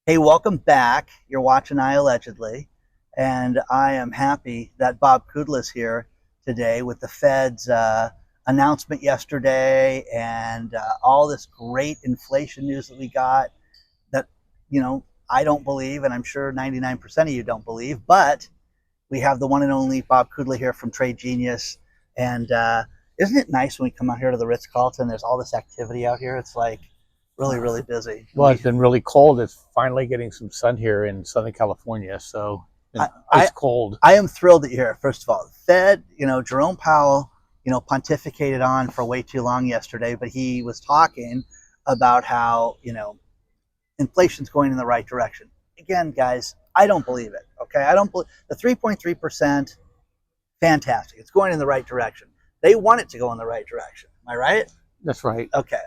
Hey, welcome back. You're watching iAllegedly, and I am happy that Bob Kudla is here today with the Fed's announcement yesterday and all this great inflation news that we got that, I don't believe, and I'm sure 99% of you don't believe, but we have the one and only Bob Kudla here from Trade Genius. And isn't it nice when we come out here to the Ritz-Carlton, there's all this activity out here? It's like really, really busy. Well, it's been really cold. It's finally getting some sun here in Southern California, so it's cold. I am thrilled that you're here. First of all, the Fed, Jerome Powell, pontificated on for way too long yesterday, but he was talking about how, inflation's going in the right direction. Again, guys, I don't believe it. Okay, I don't believe the 3.3%. Fantastic, it's going in the right direction. They want it to go in the right direction. Am I right? That's right. Okay.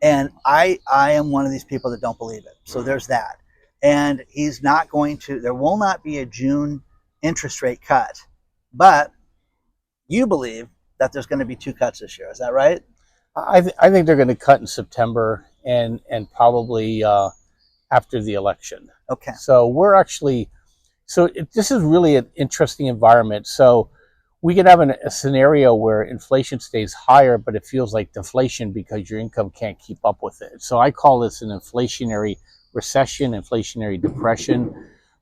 And I am one of these people that don't believe it. So there's that. And he's not going to, there will not be a June interest rate cut. But you believe that there's going to be 2 cuts this year. Is that right? I think they're going to cut in September and probably after the election. Okay. So this is really an interesting environment. So we could have a scenario where inflation stays higher, but it feels like deflation because your income can't keep up with it. So I call this an inflationary recession, inflationary depression.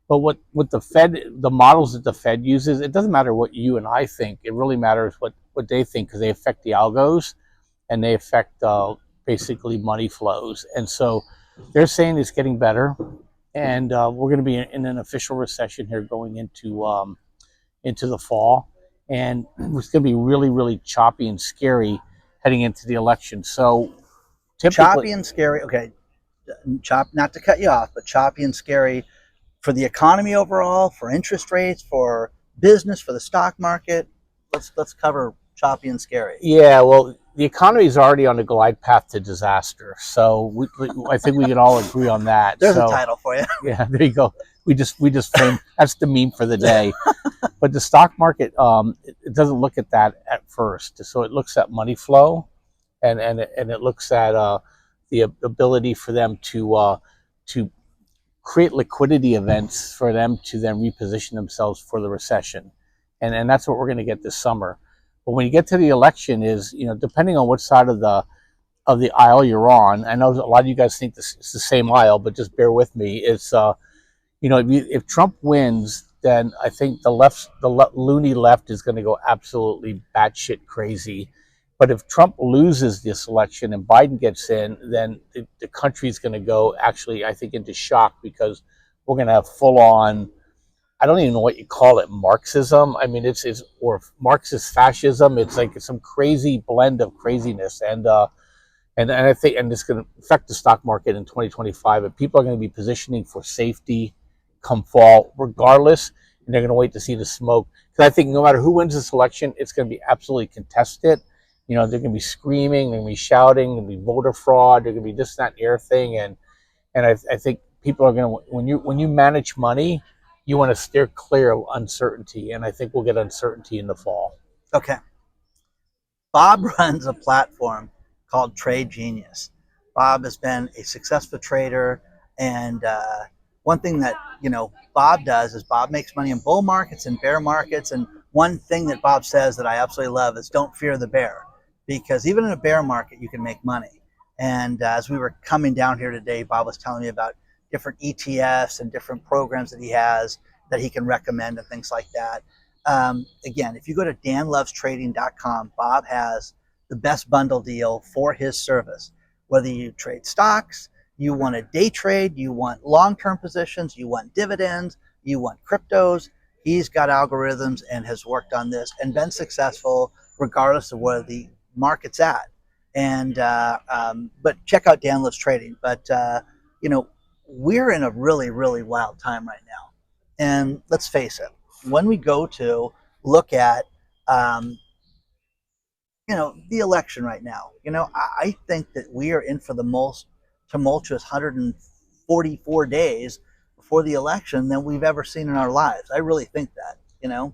But what the models that the Fed uses, it doesn't matter what you and I think. It really matters what they think, because they affect the algos and they affect basically money flows. And so they're saying it's getting better, and we're going to be in an official recession here going into the fall. And it's going to be really, really choppy and scary heading into the election. So choppy and scary. Okay, not to cut you off, but choppy and scary for the economy overall, for interest rates, for business, for the stock market. Let's cover choppy and scary. Yeah, well, the economy is already on a glide path to disaster. So I think we can all agree on that. There's a title for you. Yeah, there you go. We just framed, that's the meme for the day. But the stock market, it doesn't look at that at first. So it looks at money flow, and it looks at the ability for them to create liquidity events for them to then reposition themselves for the recession, and that's what we're going to get this summer. But when you get to the election, depending on what side of the aisle you're on, I know a lot of you guys think it's the same aisle, but just bear with me. It's if Trump wins, then I think the loony left is going to go absolutely batshit crazy. But if Trump loses this election and Biden gets in, then the country's going to go actually, I think, into shock, because we're going to have full on, I don't even know what you call it, Marxism. I mean, or Marxist fascism. It's like some crazy blend of craziness. And I think, and it's going to affect the stock market in 2025. And people are going to be positioning for safety come fall, regardless, and they're going to wait to see the smoke. Because I think no matter who wins this election, it's going to be absolutely contested. They're going to be screaming, they're going to be shouting, there's going to be voter fraud, there's going to be this, that, and the other thing. And I think people are going to, when you manage money, you want to steer clear of uncertainty. And I think we'll get uncertainty in the fall. Okay. Bob runs a platform called Trade Genius. Bob has been a successful trader, and one thing that Bob does is Bob makes money in bull markets and bear markets. And one thing that Bob says that I absolutely love is don't fear the bear, because even in a bear market you can make money. And as we were coming down here today, Bob was telling me about different ETFs and different programs that he has that he can recommend and things like that. Again, if you go to danlovestrading.com, Bob has the best bundle deal for his service. Whether you trade stocks, you want a day trade, you want long-term positions, you want dividends, you want cryptos, he's got algorithms and has worked on this and been successful regardless of where the market's at. And but check out Dan Loves Trading. But we're in a really, really wild time right now. And let's face it, when we go to look at the election right now, I think that we are in for the most tumultuous 144 days before the election than we've ever seen in our lives. I really think that,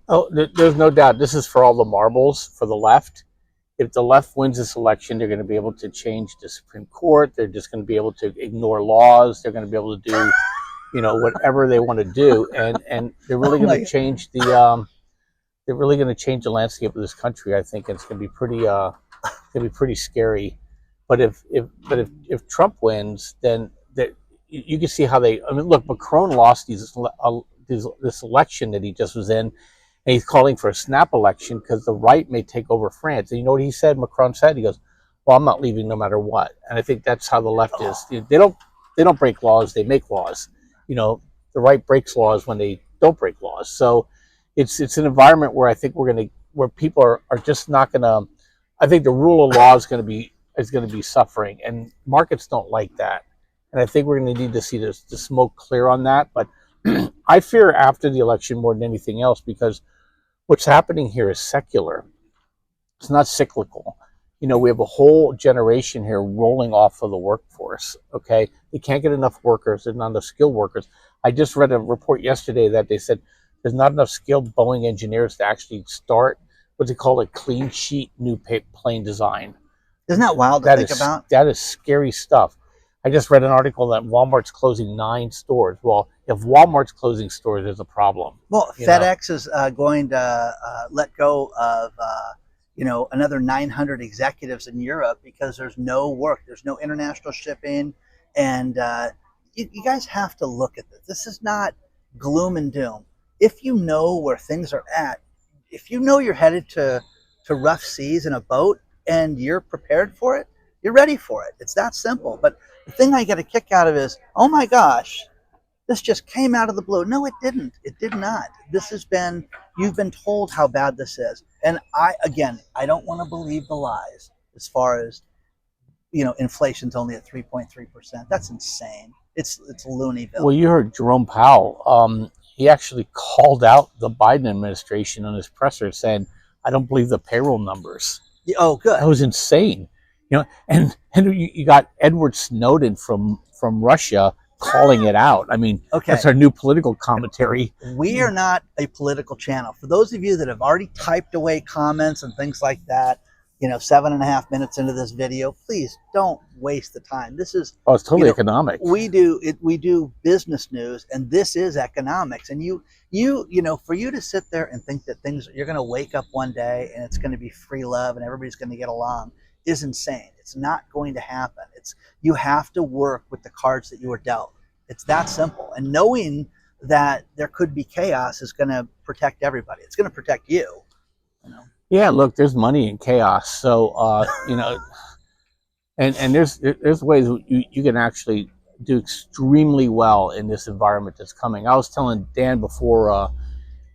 Oh, there's no doubt. This is for all the marbles for the left. If the left wins this election, they're going to be able to change the Supreme Court. They're just going to be able to ignore laws. They're going to be able to do whatever they want to do, and they're really Oh going my, to change the landscape of this country. I think it's going to be pretty scary. But if Trump wins, then that you can see how they. I mean, look, Macron lost this election that he just was in, and he's calling for a snap election because the right may take over France. And you know what he said? Macron said, he goes, "Well, I'm not leaving no matter what." And I think that's how the left is. They don't break laws; they make laws. You know, the right breaks laws when they don't break laws. So it's an environment where I think where people are just not gonna. I think the rule of law is going to be suffering, and markets don't like that. And I think we're going to need to see the smoke clear on that. But I fear after the election more than anything else, because what's happening here is secular. It's not cyclical. We have a whole generation here rolling off of the workforce. Okay, they can't get enough workers. There's not enough skilled workers. I just read a report yesterday that they said there's not enough skilled Boeing engineers to actually start what they call a clean sheet new plane design. isn't that wild to That think is about? that is scary stuff. I just read an article that Walmart's closing 9 stores. Well, if Walmart's closing stores, there's a problem. Well, You know, FedEx is going to let go of another 900 executives in Europe because there's no work, there's no international shipping, and you guys have to look at this. This is not gloom and doom. If you know where things are at, if you know you're headed to rough seas in a boat and you're prepared for it, you're ready for it. It's that simple. But the thing I get a kick out of is, oh my gosh, this just came out of the blue. No, it didn't. It did not. You've been told how bad this is. And I don't want to believe the lies as far as, inflation's only at 3.3%. That's insane. It's Looneyville. well, you heard Jerome Powell. He actually called out the Biden administration on his presser, saying, "I don't believe the payroll numbers." Oh, good. That was insane. And you got Edward Snowden from Russia calling it out. I mean, Okay. that's our new political commentary. We are not a political channel. For those of you that have already typed away comments and things like that, 7.5 minutes into this video, please don't waste the time. This is Oh, it's totally economic. we do business news, and this is economics. And for you to sit there and think that you're going to wake up one day and it's going to be free love and everybody's going to get along is insane. It's not going to happen. You have to work with the cards that you were dealt. It's that simple. And knowing that there could be chaos is going to protect everybody. It's going to protect you. Yeah, look, there's money in chaos. So, and there's ways you can actually do extremely well in this environment that's coming. I was telling Dan before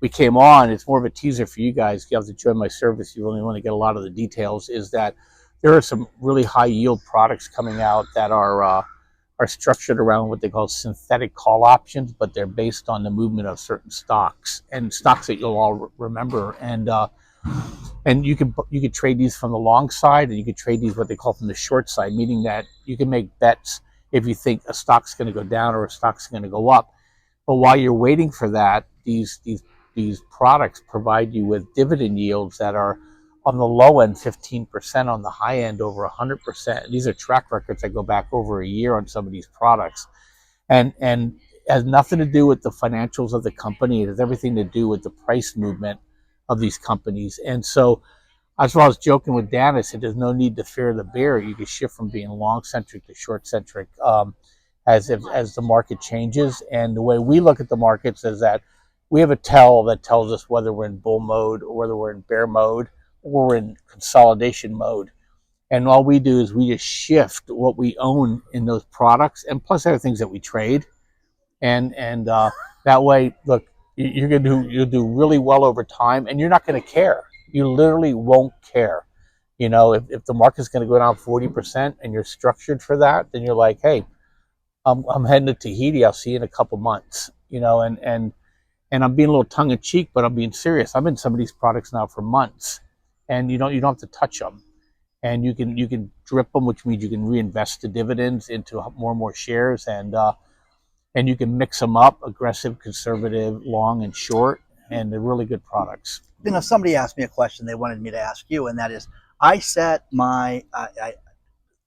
we came on, it's more of a teaser for you guys. You have to join my service. You really want to get a lot of the details. Is that there are some really high yield products coming out that are structured around what they call synthetic call options, but they're based on the movement of certain stocks and stocks that you'll all remember. And you could trade these from the long side, and you could trade these what they call from the short side, meaning that you can make bets if you think a stock's going to go down or a stock's going to go up. But while you're waiting for that, these products provide you with dividend yields that are on the low end 15%, on the high end over 100%. These are track records that go back over a year on some of these products, and it has nothing to do with the financials of the company. It has everything to do with the price movement of these companies. And so that's why I was joking with Dan. I said, there's no need to fear the bear. You can shift from being long centric to short centric as the market changes. And the way we look at the markets is that we have a tell that tells us whether we're in bull mode or whether we're in bear mode or we're in consolidation mode. And all we do is we just shift what we own in those products, and plus other things that we trade. And that way, look, you'll do really well over time, and you're not going to care. You literally won't care. If the market's going to go down 40% and you're structured for that, then you're like, hey, I'm heading to Tahiti. I'll see you in a couple months. And I'm being a little tongue in cheek, but I'm being serious. I'm in some of these products now for months, and you don't have to touch them. And you can drip them, which means you can reinvest the dividends into more and more shares, and you can mix them up: aggressive, conservative, long, and short. And they're really good products. Somebody asked me a question they wanted me to ask you, and that is, I set 3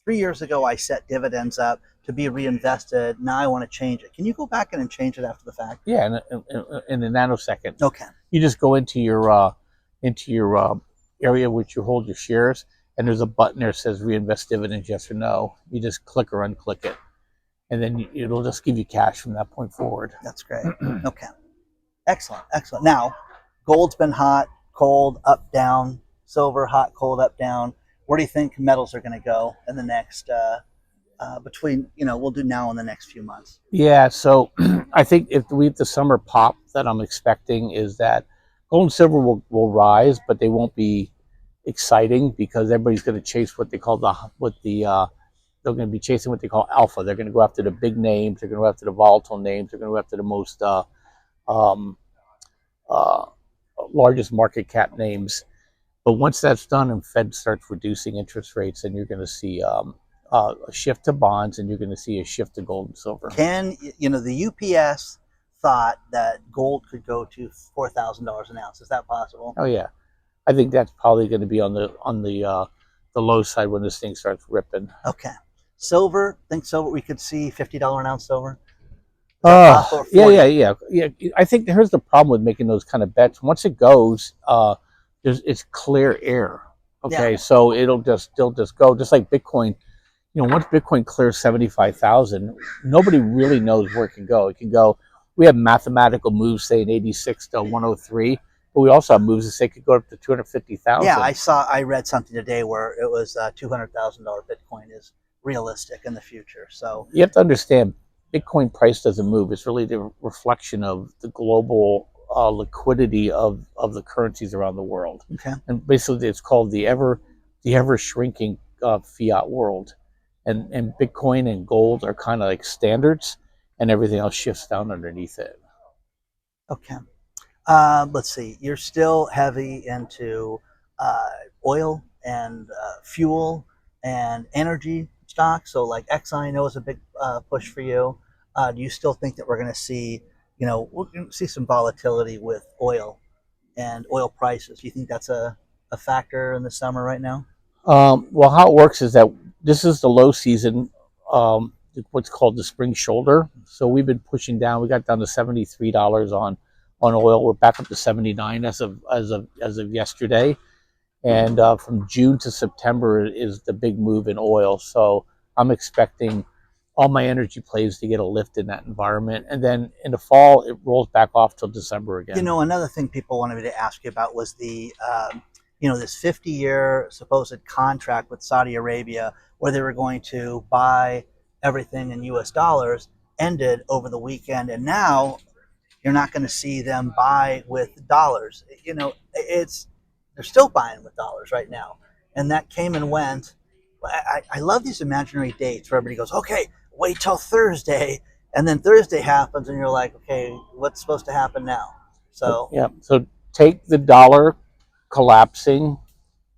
years ago, I set dividends up to be reinvested. Now I want to change it. Can you go back in and change it after the fact? Yeah, in a nanosecond. Okay. You just go into your area which you hold your shares, and there's a button there that says reinvest dividends, yes or no. You just click or unclick it, and then it'll just give you cash from that point forward. That's great. Okay. Excellent. Excellent. Now, gold's been hot, cold, up, down. Silver, hot, cold, up, down. Where do you think metals are going to go in the next between, we'll do now in the next few months? Yeah, so I think if the summer pop that I'm expecting is that gold and silver will rise, but they won't be exciting because everybody's going to chase what they call they're going to be chasing what they call alpha. They're going to go after the big names. They're going to go after the volatile names. They're going to go after the most um, uh, largest market cap names. But once that's done and Fed starts reducing interest rates, then you're going to see a shift to bonds, and you're going to see a shift to gold and silver. The UPS thought that gold could go to $4,000 an ounce. Is that possible? Oh yeah, I think that's probably going to be on the low side when this thing starts ripping. Okay. Silver, think silver, we could see $50 an ounce silver? Yeah. I think here's the problem with making those kind of bets. Once it goes, it's clear air. Okay, yeah. So they'll just go, just like Bitcoin. Once Bitcoin clears 75,000, nobody really knows where it can go. It can go. We have mathematical moves saying 86 to 103, but we also have moves that say it could go up to 250,000. Yeah, I read something today where it was $200,000 Bitcoin is realistic in the future. So you have to understand, Bitcoin price doesn't move. It's really the reflection of the global liquidity of the currencies around the world. Okay. And basically, it's called the ever shrinking fiat world. And Bitcoin and gold are kind of like standards, and everything else shifts down underneath it. Okay. Let's see. You're still heavy into oil and fuel and energy stocks. So like Exxon, I know is a big push for you. Do you still think that we're going to see, we're going to see some volatility with oil and oil prices? Do you think that's a factor in the summer right now? Well, how it works is that this is the low season, what's called the spring shoulder. So we've been pushing down. We got down to $73 on oil. We're back up to 79 as of yesterday. And from June to September is the big move in oil. So I'm expecting all my energy plays to get a lift in that environment. And then in the fall, it rolls back off till December again. Another thing people wanted me to ask you about was the this 50-year supposed contract with Saudi Arabia where they were going to buy everything in US dollars ended over the weekend. And now you're not going to see them buy with dollars. They're still buying with dollars right now. And that came and went. I love these imaginary dates where everybody goes, okay, wait till Thursday. And then Thursday happens and you're like, okay, what's supposed to happen now? So take the dollar collapsing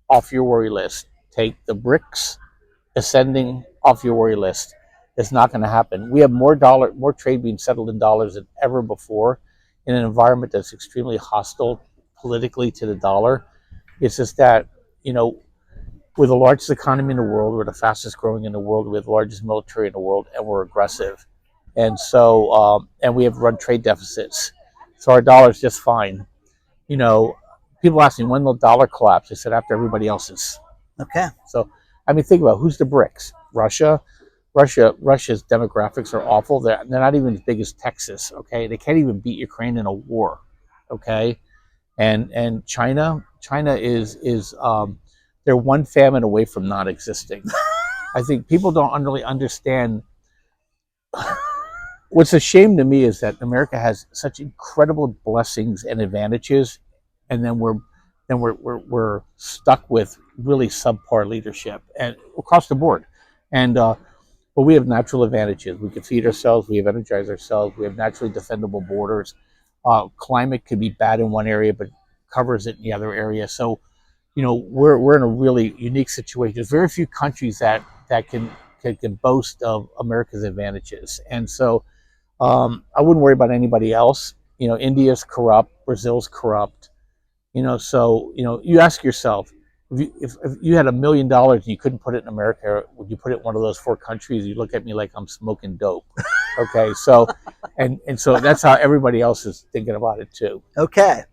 off your worry list. Take the BRICS ascending off your worry list. It's not going to happen. We have more trade being settled in dollars than ever before in an environment that's extremely hostile politically to the dollar. It's just that, we're the largest economy in the world, we're the fastest growing in the world, we're the largest military in the world, and we're aggressive. And so, and we have run trade deficits. So our dollar's just fine. People ask me, when will the dollar collapse? I said, after everybody else's. Okay. So, think about who's the BRICS? Russia's demographics are awful. They're not even as big as Texas. Okay, they can't even beat Ukraine in a war. Okay, and China is they're one famine away from not existing. I think people don't really understand. What's a shame to me is that America has such incredible blessings and advantages, and then we're stuck with really subpar leadership and across the board. And but we have natural advantages. We can feed ourselves. We have energized ourselves. We have naturally defendable borders. Climate could be bad in one area, but covers it in the other area. So, we're in a really unique situation. There's very few countries that can boast of America's advantages. And so I wouldn't worry about anybody else. India's corrupt. Brazil's corrupt. So, you ask yourself, if you had $1 million and you couldn't put it in America, would you put it in one of those 4 countries? You look at me like I'm smoking dope. Okay, so and so that's how everybody else is thinking about it too. Okay,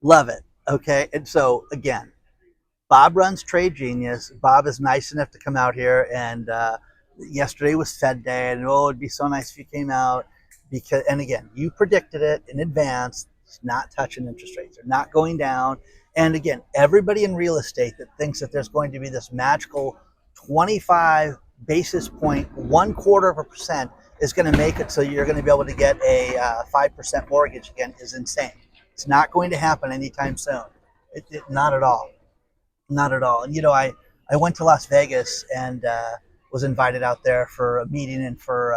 love it. Okay, and so again, Bob runs Trade Genius. Bob is nice enough to come out here, and yesterday was Fed Day, and oh, it'd be so nice if you came out because. And again, you predicted it in advance. It's not touching interest rates; they're not going down. And again, everybody in real estate that thinks that there's going to be this magical 25 basis point, 1/4% is going to make it so you're going to be able to get a 5% mortgage again is insane. It's not going to happen anytime soon. Not at all. Not at all. And I went to Las Vegas and was invited out there for a meeting and for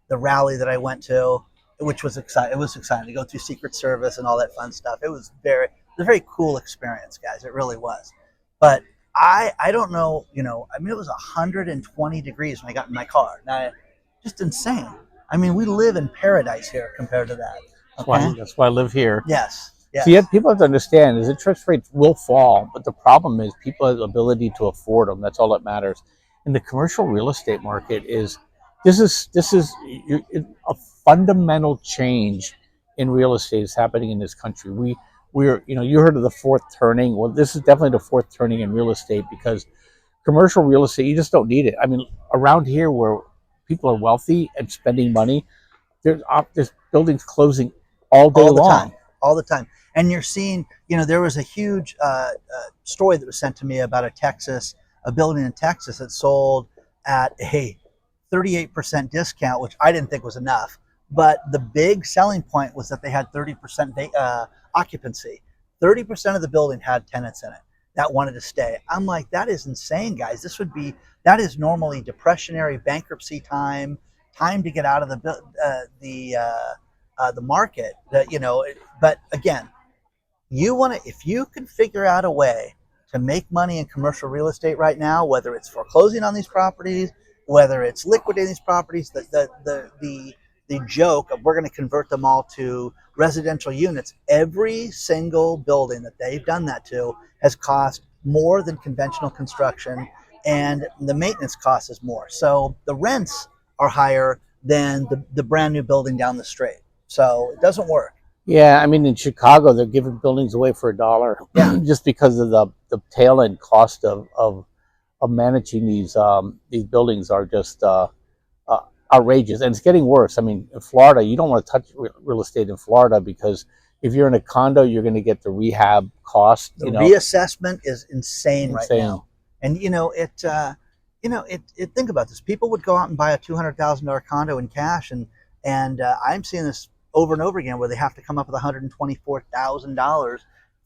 the rally that I went to, which was exciting. It was exciting to go through Secret Service and all that fun stuff. It was a very cool experience, guys. It really was. But I don't know. I mean, it was 120 degrees when I got in my car. Now, just insane. I mean, we live in paradise here compared to that. Okay? That's why I live here. Yes. Yes. So yet people have to understand is interest rates will fall, but the problem is people's ability to afford them. That's all that matters. In the commercial real estate market this is a fundamental change in real estate is happening in this country. We're you heard of the fourth turning. Well, this is definitely the fourth turning in real estate because commercial real estate you just don't need it. I mean, around here where people are wealthy and spending money, there's buildings closing all day long. All the time. And you're seeing, there was a huge story that was sent to me about a building in Texas that sold at a 38% discount, which I didn't think was enough. But the big selling point was that they had 30% occupancy. 30% of the building had tenants in it that wanted to stay. I'm like, that is insane, guys. That is normally depressionary bankruptcy time to get out of the market. But again, if you can figure out a way to make money in commercial real estate right now, whether it's foreclosing on these properties, whether it's liquidating these properties, the joke of we're going to convert them all to residential units, every single building that they've done that to has cost more than conventional construction, and the maintenance cost is more. So the rents are higher than the brand new building down the street. So it doesn't work. Yeah, I mean, in Chicago, they're giving buildings away for $1. Yeah. Just because of the tail end cost of managing these buildings are just outrageous, and it's getting worse. I mean, in Florida, you don't want to touch real estate in Florida because if you're in a condo, you're going to get the rehab cost. The reassessment is insane right now, and think about this. People would go out and buy a $200,000 condo in cash, and I'm seeing this over and over again where they have to come up with $124,000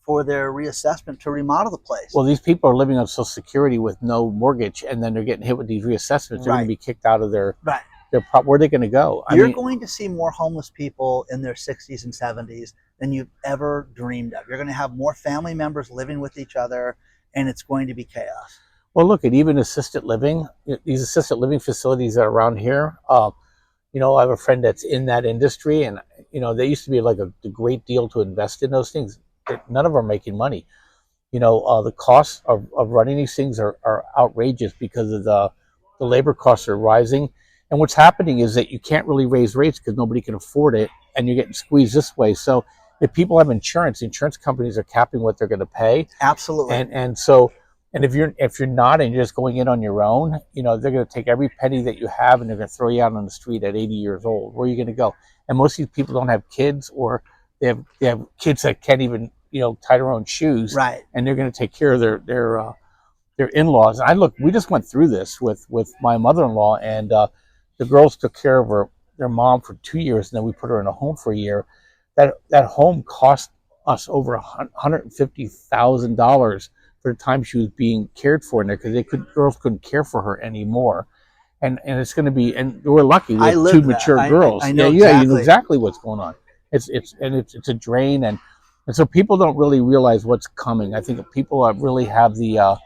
for their reassessment to remodel the place. Well, these people are living on Social Security with no mortgage, and then they're getting hit with these reassessments. They're going to be kicked out of where are they going to go? You're going to see more homeless people in their 60s and 70s than you've ever dreamed of. You're going to have more family members living with each other, and it's going to be chaos. Well, look at even assisted living. These assisted living facilities that are around here. I have a friend that's in that industry, and they used to be like a great deal to invest in those things. None of them are making money. The costs of running these things are outrageous because of the labor costs are rising. And what's happening is that you can't really raise rates because nobody can afford it, and you're getting squeezed this way. So if people have insurance, the insurance companies are capping what they're going to pay. Absolutely. And if you're not and you're just going in on your own, they're going to take every penny that you have and they're going to throw you out on the street at 80 years old. Where are you going to go? And most of these people don't have kids, or they have kids that can't even tie their own shoes. Right. And they're going to take care of their in-laws. And we just went through this with my mother-in-law, and the girls took care of their mom for 2 years, and then we put her in a home for a year. That home cost us over $150,000 for the time she was being cared for in there because girls couldn't care for her anymore. And it's going to be, and we're lucky we have two mature girls. I know exactly. Yeah, you know exactly what's going on. It's a drain, and so people don't really realize what's coming. I think people really have the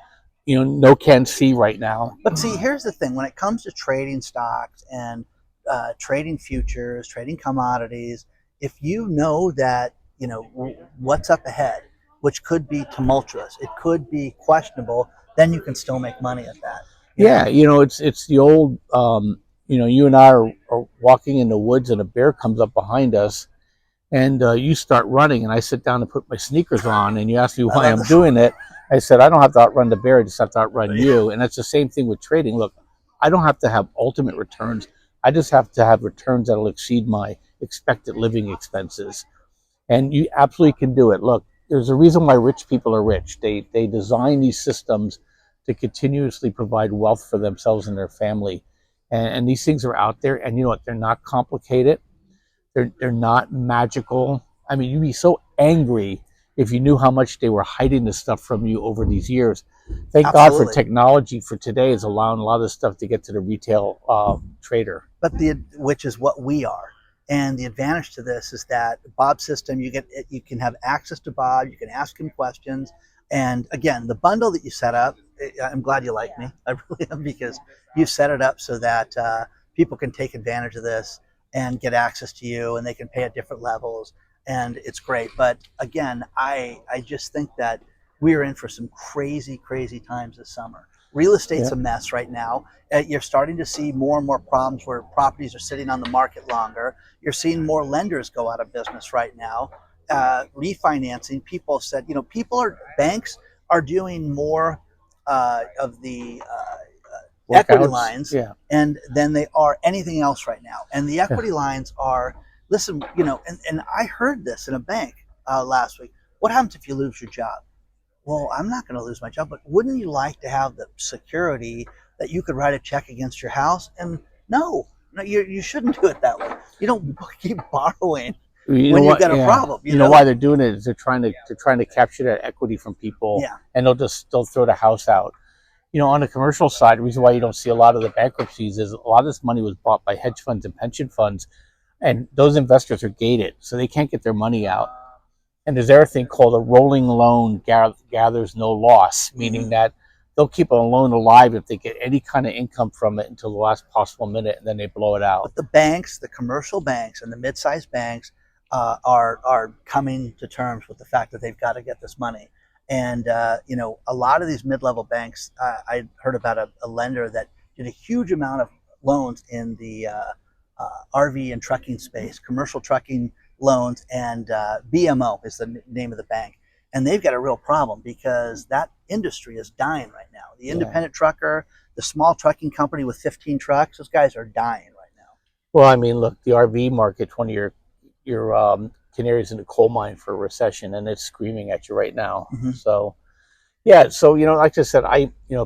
no can see right now. But see, here's the thing: when it comes to trading stocks and trading futures, trading commodities, if you know that what's up ahead, which could be tumultuous. It could be questionable. Then you can still make money at that. Yeah, it's the old. You and I are walking in the woods, and a bear comes up behind us, and you start running, and I sit down and put my sneakers on, and you ask me why I'm doing it. I said I don't have to outrun the bear; I just have to outrun you. And it's the same thing with trading. Look, I don't have to have ultimate returns. I just have to have returns that'll exceed my expected living expenses. And you absolutely can do it. Look, there's a reason why rich people are rich. They design these systems to continuously provide wealth for themselves and their family. And these things are out there, and you know what? They're not complicated. They're not magical. I mean, you'd be so angry if you knew how much they were hiding this stuff from you over these years. Thank God for technology for today is allowing a lot of this stuff to get to the retail trader. But which is what we are. And the advantage to this is that Bob's system, you can have access to Bob, you can ask him questions. And again, the bundle that you set up, I'm glad you like me. I really am, because you set it up so that people can take advantage of this and get access to you, and they can pay at different levels, and it's great. But again, I just think that we're in for some crazy times this summer. Real estate's a mess right now. You're starting to see more and more problems where properties are sitting on the market longer. You're seeing more lenders go out of business right now. Refinancing, people said, banks are doing more of the equity lines, and then they are anything else right now. And the equity lines are, listen, and I heard this in a bank last week. What happens if you lose your job? Well, I'm not going to lose my job, but wouldn't you like to have the security that you could write a check against your house? And no, you shouldn't do it that way. You don't keep borrowing when you've got a problem. You know why they're doing it is they're trying to capture that equity from people, and they'll throw the house out. On the commercial side, the reason why you don't see a lot of the bankruptcies is a lot of this money was bought by hedge funds and pension funds, and those investors are gated, so they can't get their money out. And there's a thing called a rolling loan gathers no loss, meaning that they'll keep a loan alive if they get any kind of income from it until the last possible minute, and then they blow it out. But the banks, the commercial banks and the mid-sized banks are coming to terms with the fact that they've got to get this money. And, a lot of these mid-level banks, I heard about a lender that did a huge amount of loans in the RV and trucking space, commercial trucking loans, and BMO is the name of the bank. And they've got a real problem because that industry is dying right now. The independent trucker, the small trucking company with 15 trucks, those guys are dying right now. Well, I mean, look, the RV market, one of your canaries in the coal mine for a recession, and it's screaming at you right now. So, like I said,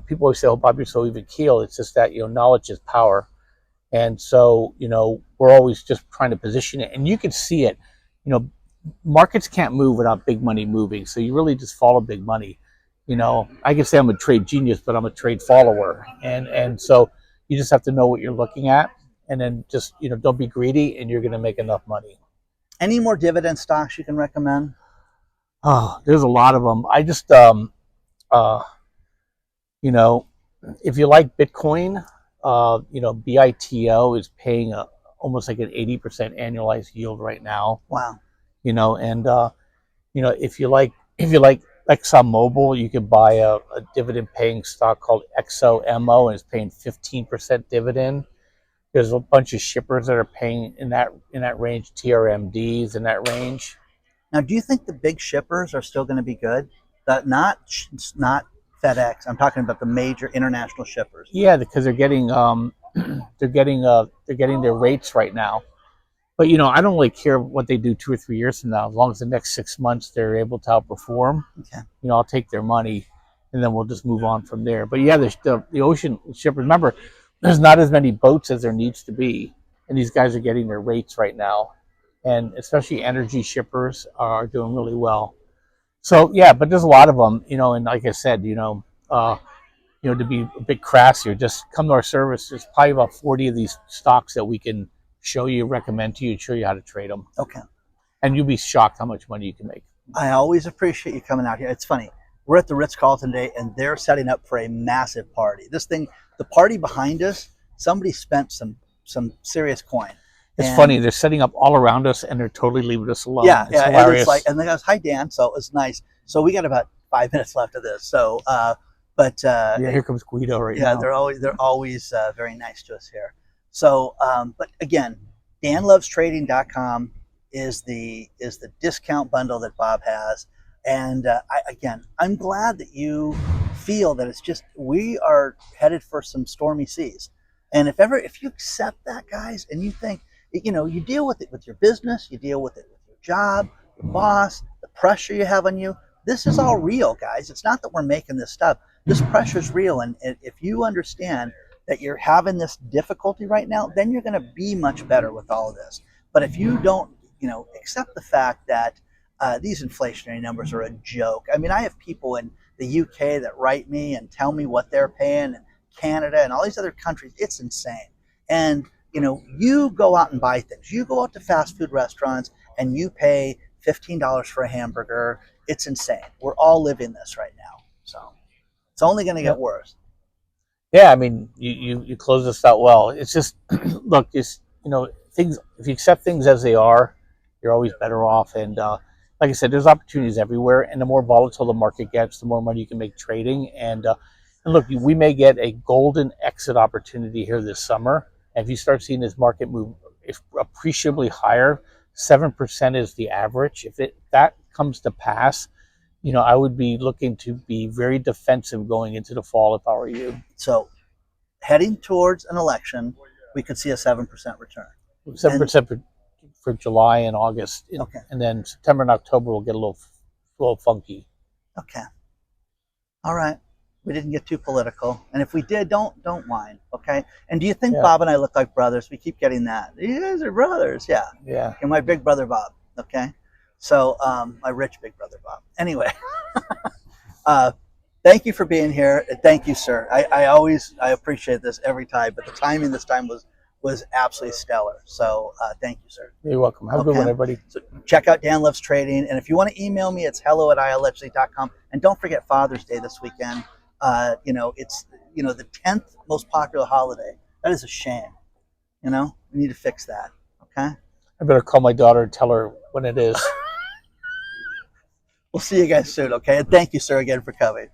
people always say, "Oh, Bob, you're so even keel." It's just that knowledge is power, and so we're always just trying to position it, and you can see it. Markets can't move without big money moving, so you really just follow big money. I can say I'm a trade genius, but I'm a trade follower, and so you just have to know what you're looking at, and then just don't be greedy, and you're going to make enough money. Any more dividend stocks you can recommend? Oh, there's a lot of them. I just, if you like Bitcoin, BITO is paying almost like an 80% annualized yield right now. Wow. And if you like ExxonMobil, you could buy a dividend paying stock called XOMO, and it's paying 15% dividend. There's a bunch of shippers that are paying in that range, TRMDs in that range. Now, do you think the big shippers are still going to be good? Not FedEx. I'm talking about the major international shippers. Yeah, because they're getting their rates right now. But I don't really care what they do 2 or 3 years from now, as long as the next 6 months they're able to outperform. Okay. I'll take their money, and then we'll just move on from there. But yeah, the ocean shippers. Remember, there's not as many boats as there needs to be, and these guys are getting their rates right now, and especially energy shippers are doing really well. So yeah, but there's a lot of them, and like I said, to be a bit crass here, just come to our service. There's probably about 40 of these stocks that we can show you, recommend to you, and show you how to trade them. Okay. And you'll be shocked how much money you can make. I always appreciate you coming out here. It's funny. We're at the Ritz-Carlton today, and they're setting up for a massive party. This thing, the party behind us, somebody spent some serious coin. It's funny. They're setting up all around us, and they're totally leaving us alone. Yeah, it's yeah. hilarious. And then goes, "Hi, Dan." So it was nice. So we got about 5 minutes left of this. So, yeah, here comes Guido right now. Yeah, they're always very nice to us here. So, but again, danlovestrading.com is the discount bundle that Bob has. And I'm glad that you feel that it's just, we are headed for some stormy seas. And if you accept that, guys, and you think, you deal with it with your business, you deal with it with your job, your boss, the pressure you have on you. This is all real, guys. It's not that we're making this stuff. This pressure is real. And if you understand that you're having this difficulty right now, then you're going to be much better with all of this. But if you don't, accept the fact that these inflationary numbers are a joke. I mean, I have people in the UK that write me and tell me what they're paying, and Canada and all these other countries. It's insane. And, you go out and buy things. You go out to fast food restaurants and you pay $15 for a hamburger. It's insane. We're all living this right now. So it's only going to get worse. Yeah, I mean, you close this out well. It's just, look, things, if you accept things as they are, you're always better off. And like I said, there's opportunities everywhere. And the more volatile the market gets, the more money you can make trading. And look, we may get a golden exit opportunity here this summer. And if you start seeing this market move appreciably higher, 7% is the average. If that comes to pass, I would be looking to be very defensive going into the fall if I were you. So heading towards an election, we could see a 7% return. 7% for July and August. Okay. And then September and October will get a little funky. Okay. All right. We didn't get too political. And if we did, don't whine. Okay. And do you think Bob and I look like brothers? We keep getting that. You guys are brothers. Yeah. Yeah. And my big brother, Bob. Okay. So my rich big brother, Bob. Anyway, thank you for being here. Thank you, sir. I appreciate this every time, but the timing this time was absolutely stellar. So thank you, sir. You're welcome. Have a good one, everybody. So check out Dan Loves Trading. And if you want to email me, it's hello@iAllegedly.com. And don't forget Father's Day this weekend. It's, the 10th most popular holiday. That is a shame. We need to fix that. Okay. I better call my daughter and tell her when it is. We'll see you guys soon. Okay. And thank you, sir, again for coming.